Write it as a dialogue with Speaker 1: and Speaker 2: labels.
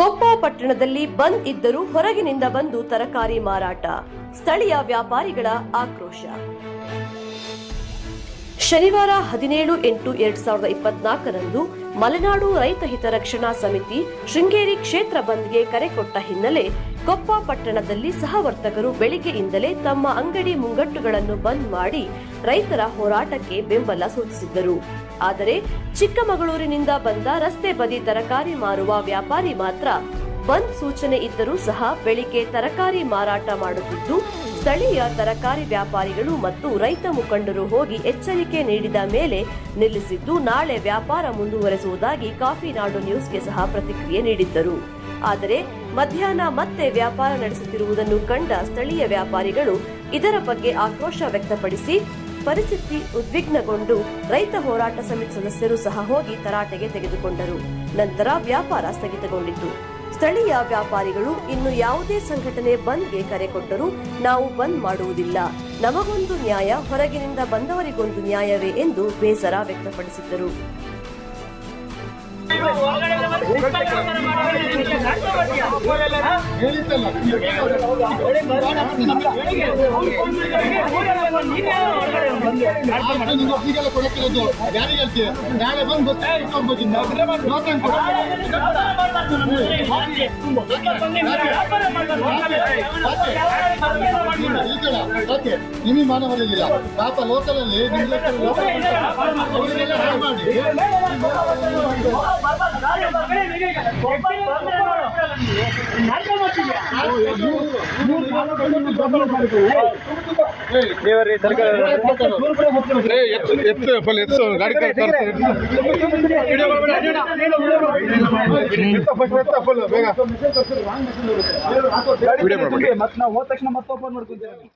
Speaker 1: ಕೊಪ್ಪ ಪಟ್ಟಣದಲ್ಲಿ ಬಂದ್ ಇದ್ದರೂ ಹೊರಗಿನಿಂದ ಬಂದು ತರಕಾರಿ ಮಾರಾಟ, ಸ್ಥಳೀಯ ವ್ಯಾಪಾರಿಗಳ ಆಕ್ರೋಶ. ಶನಿವಾರ 17/8/2024ರಂದು ಮಲೆನಾಡು ರೈತ ಹಿತರಕ್ಷಣಾ ಸಮಿತಿ ಶೃಂಗೇರಿ ಕ್ಷೇತ್ರ ಬಂದ್ಗೆ ಕರೆ ಕೊಟ್ಟ ಹಿನ್ನೆಲೆ ಕೊಪ್ಪ ಪಟ್ಟಣದಲ್ಲಿ ಸಹವರ್ತಕರು ಬೆಳಿಗ್ಗೆಯಿಂದಲೇ ತಮ್ಮ ಅಂಗಡಿ ಮುಂಗಟ್ಟುಗಳನ್ನು ಬಂದ್ ಮಾಡಿ ರೈತರ ಹೋರಾಟಕ್ಕೆ ಬೆಂಬಲ ಸೂಚಿಸಿದ್ದರು. ಆದರೆ ಚಿಕ್ಕಮಗಳೂರಿನಿಂದ ಬಂದ ರಸ್ತೆ ಬದಿ ತರಕಾರಿ ಮಾರುವ ವ್ಯಾಪಾರಿ ಮಾತ್ರ ಬಂದ್ ಸೂಚನೆ ಇದ್ದರೂ ಸಹ ಬೆಳಿಗ್ಗೆ ತರಕಾರಿ ಮಾರಾಟ ಮಾಡುತ್ತಿದ್ದು, ಸ್ಥಳೀಯ ತರಕಾರಿ ವ್ಯಾಪಾರಿಗಳು ಮತ್ತು ರೈತ ಮುಖಂಡರು ಹೋಗಿ ಎಚ್ಚರಿಕೆ ನೀಡಿದ ಮೇಲೆ ನಿಲ್ಲಿಸಿದ್ದು, ನಾಳೆ ವ್ಯಾಪಾರ ಮುಂದುವರೆಸುವುದಾಗಿ ಕಾಫಿನಾಡು ನ್ಯೂಸ್ಗೆ ಸಹ ಪ್ರತಿಕ್ರಿಯೆ ನೀಡಿದ್ದರು. ಆದರೆ ಮಧ್ಯಾಹ್ನ ಮತ್ತೆ ವ್ಯಾಪಾರ ನಡೆಸುತ್ತಿರುವುದನ್ನು ಕಂಡ ಸ್ಥಳೀಯ ವ್ಯಾಪಾರಿಗಳು ಇದರ ಬಗ್ಗೆ ಆಕ್ರೋಶ ವ್ಯಕ್ತಪಡಿಸಿ ಪರಿಸ್ಥಿತಿ ಉದ್ವಿಗ್ನಗೊಂಡು ರೈತ ಹೋರಾಟ ಸಮಿತಿ ಸದಸ್ಯರು ಸಹ ಹೋಗಿ ತರಾಟೆಗೆ ತೆಗೆದುಕೊಂಡರು. ನಂತರ ವ್ಯಾಪಾರ ಸ್ಥಗಿತಗೊಂಡಿತು. ಸ್ಥಳೀಯ ವ್ಯಾಪಾರಿಗಳು ಇನ್ನು ಯಾವುದೇ ಸಂಘಟನೆ ಬಂದ್ಗೆ ಕರೆ ಕೊಟ್ಟರೂ ನಾವು ಬಂದ್ ಮಾಡುವುದಿಲ್ಲ, ನಮಗೊಂದು ನ್ಯಾಯ, ಹೊರಗಿನಿಂದ ಬಂದವರಿಗೊಂದು ನ್ಯಾಯವೇ ಎಂದು ಬೇಸರ ವ್ಯಕ್ತಪಡಿಸಿದ್ದರು.
Speaker 2: ನಿಮಗೆ ಮಾನವರಿಲ್ಲ ಪಾಪ ಲೋಕಲಲ್ಲಿ
Speaker 3: ಮತ್ತೆ ನಾವು ಹೋದ ತಕ್ಷಣ ಮತ್ತೆ ಓಪನ್ ಮಾಡ್ಕೊಂತೀವಿ.